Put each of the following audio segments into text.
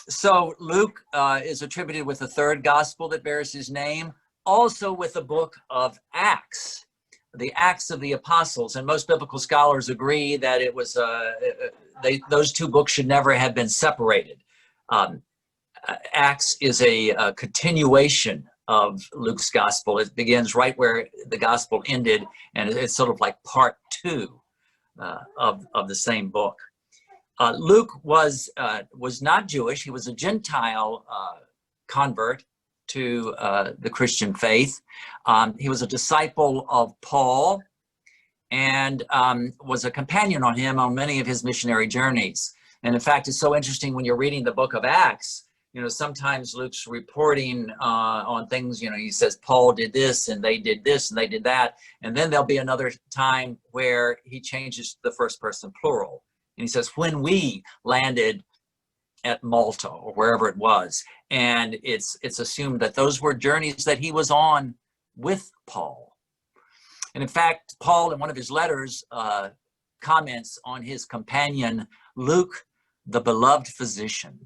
So Luke is attributed with the third gospel that bears his name, also with the book of Acts, the Acts of the Apostles. And most biblical scholars agree that it was those two books should never have been separated. Acts is a continuation of Luke's gospel. It begins right where the gospel ended, and it's sort of like part two of the same book. Luke was not Jewish. He was a Gentile convert to the Christian faith. He was a disciple of Paul and was a companion on him on many of his missionary journeys. And in fact, it's so interesting when you're reading the book of Acts, you know, sometimes Luke's reporting on things, you know, he says Paul did this and they did this and they did that. And then there'll be another time where he changes the first person plural. And he says, when we landed at Malta or wherever it was, and it's assumed that those were journeys that he was on with Paul. And in fact, Paul, in one of his letters, comments on his companion, Luke, the beloved physician.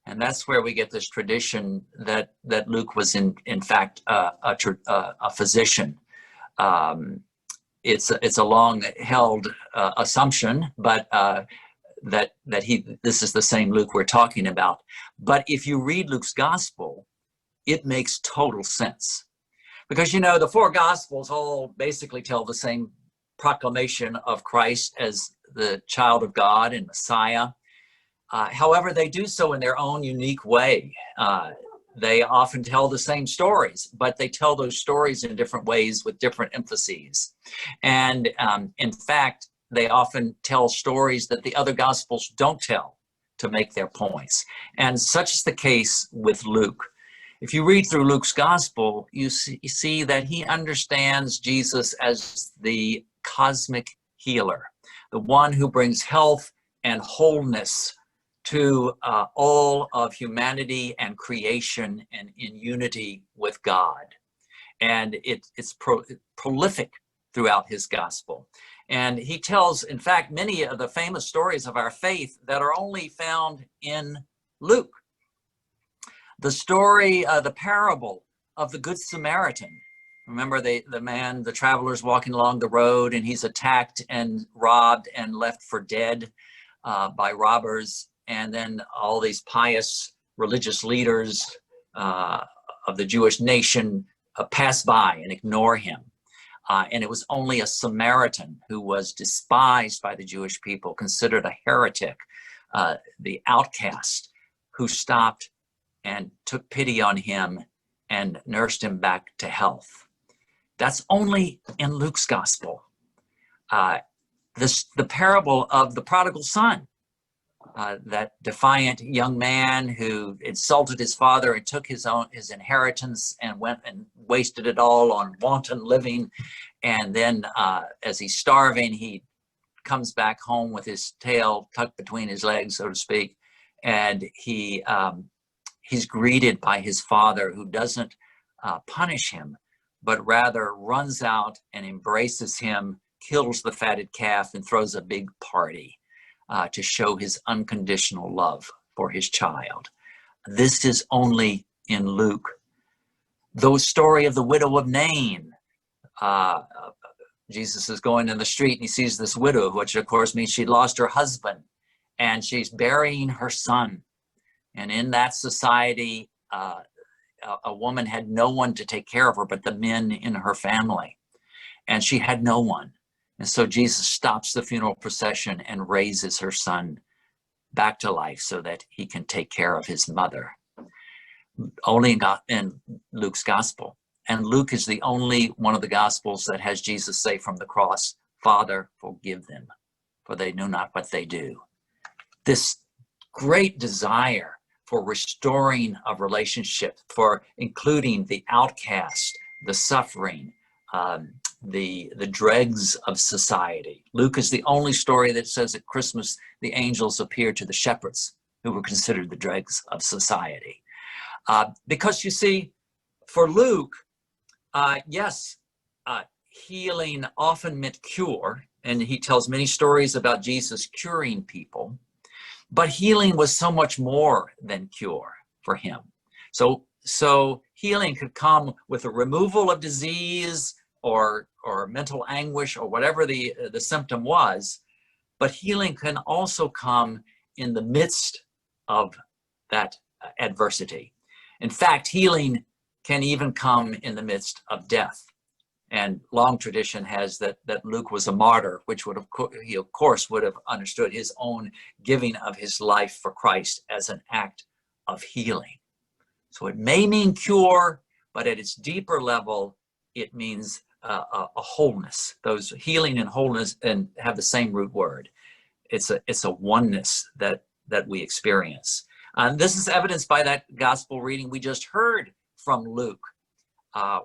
And that's where we get this tradition that Luke was in fact a physician. It's a long held assumption, but this is the same Luke we're talking about. But if you read Luke's gospel, it makes total sense, because, you know, the four gospels all basically tell the same proclamation of Christ as the child of God and Messiah. However, they do so in their own unique way. They often tell the same stories, but they tell those stories in different ways with different emphases. And in fact, they often tell stories that the other gospels don't tell to make their points. And such is the case with Luke. If you read through Luke's gospel, you see that he understands Jesus as the cosmic healer, the one who brings health and wholeness to all of humanity and creation, and in unity with God. And it's prolific throughout his gospel. And he tells, in fact, many of the famous stories of our faith that are only found in Luke. The story, the parable of the Good Samaritan. Remember the traveler's walking along the road, and he's attacked and robbed and left for dead by robbers. And then all these pious religious leaders of the Jewish nation pass by and ignore him. And it was only a Samaritan who was despised by the Jewish people, considered a heretic, the outcast, who stopped and took pity on him and nursed him back to health. That's only in Luke's gospel. The parable of the prodigal son. That defiant young man who insulted his father and took his inheritance and went and wasted it all on wanton living. And then as he's starving, he comes back home with his tail tucked between his legs, so to speak. And he's greeted by his father, who doesn't punish him, but rather runs out and embraces him, kills the fatted calf, and throws a big party. To show his unconditional love for his child. This is only in Luke. The story of the widow of Nain. Jesus is going in the street and he sees this widow, which of course means she'd lost her husband, and she's burying her son. And in that society, a woman had no one to take care of her but the men in her family. And she had no one. And so Jesus stops the funeral procession and raises her son back to life so that he can take care of his mother. Only in Luke's gospel. And Luke is the only one of the gospels that has Jesus say from the cross, "Father, forgive them, for they know not what they do." This great desire for restoring a relationship, for including the outcast, the suffering, the dregs of society. Luke is the only story that says at Christmas the angels appeared to the shepherds who were considered the dregs of society. Because you see, for Luke, yes, healing often meant cure, and he tells many stories about Jesus curing people. But healing was so much more than cure for him. So healing could come with a removal of disease or mental anguish or whatever the symptom was. But healing can also come in the midst of that adversity. In fact, healing can even come in the midst of death. And long tradition has that Luke was a martyr, which would have, he of course would have understood his own giving of his life for Christ as an act of healing. So it may mean cure, but at its deeper level, it means a wholeness. Those healing and wholeness and have the same root word. It's a oneness that we experience. This is evidenced by that gospel reading we just heard from Luke,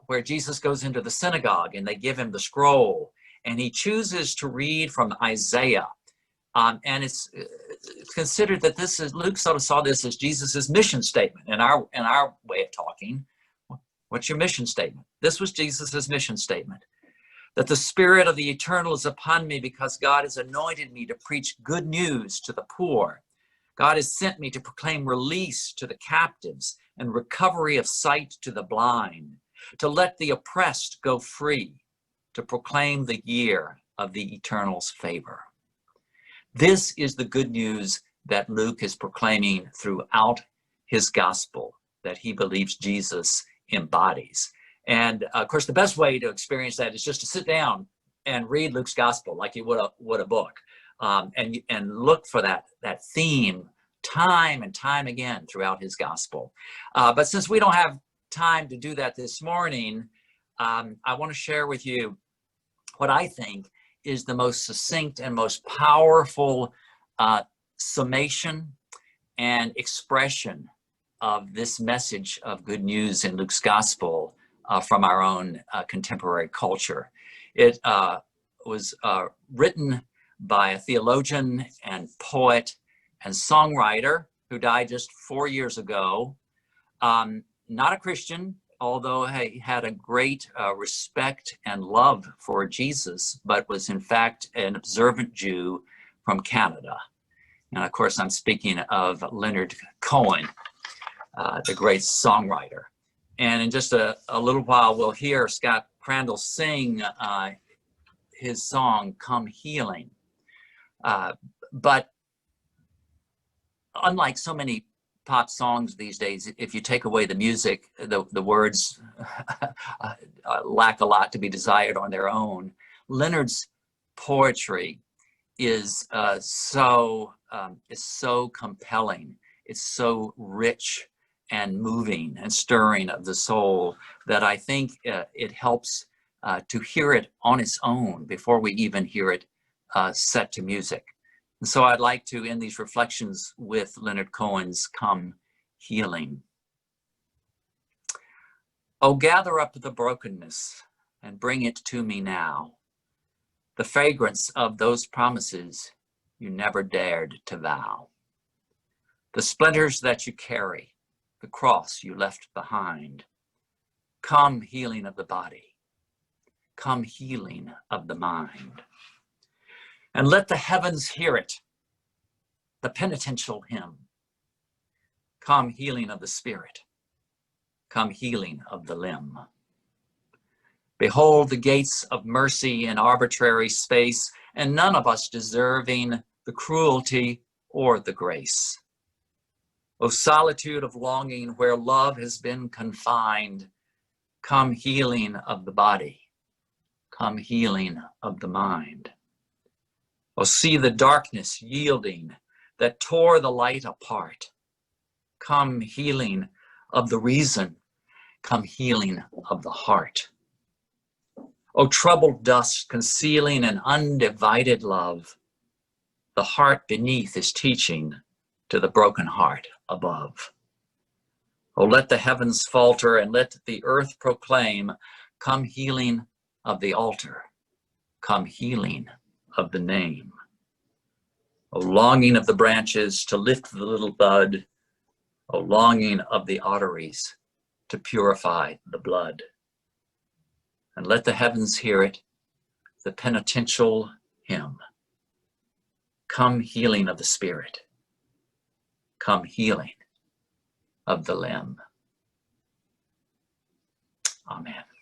where Jesus goes into the synagogue and they give him the scroll, and he chooses to read from Isaiah. And it's considered that this is, Luke sort of saw this as Jesus's mission statement in our way of talking. What's your mission statement? This was Jesus's mission statement. That the Spirit of the Eternal is upon me because God has anointed me to preach good news to the poor. God has sent me to proclaim release to the captives and recovery of sight to the blind, to let the oppressed go free, to proclaim the year of the Eternal's favor. This is the good news that Luke is proclaiming throughout his gospel, that he believes Jesus embodies. And of course, the best way to experience that is just to sit down and read Luke's gospel like you would a book, and look for that theme time and time again throughout his gospel. But since we don't have time to do that this morning, I want to share with you what I think is the most succinct and most powerful summation and expression of this message of good news in Luke's gospel from our own contemporary culture. It was written by a theologian and poet and songwriter who died just 4 years ago. Not a Christian, although he had a great respect and love for Jesus, but was in fact an observant Jew from Canada. And of course, I'm speaking of Leonard Cohen, the great songwriter. And in just a little while, we'll hear Scott Crandall sing his song, Come Healing. But unlike so many pop songs these days, if you take away the music, the words lack a lot to be desired on their own. Leonard's poetry is so compelling. It's so rich and moving and stirring of the soul that I think it helps to hear it on its own before we even hear it set to music. And so I'd like to end these reflections with Leonard Cohen's Come Healing. Oh, gather up the brokenness and bring it to me now, the fragrance of those promises you never dared to vow, the splinters that you carry, the cross you left behind. Come healing of the body, come healing of the mind. And let the heavens hear it, the penitential hymn. Come healing of the spirit, come healing of the limb. Behold the gates of mercy in arbitrary space, and none of us deserving the cruelty or the grace. O solitude of longing where love has been confined, come healing of the body, come healing of the mind. O see the darkness yielding that tore the light apart, come healing of the reason, come healing of the heart. O troubled dust concealing an undivided love, the heart beneath is teaching to the broken heart above. Oh, let the heavens falter and let the earth proclaim, come healing of the altar, come healing of the name. O longing of the branches to lift the little bud, O longing of the arteries to purify the blood. And let the heavens hear it, the penitential hymn. Come healing of the spirit, come healing of the limb. Amen.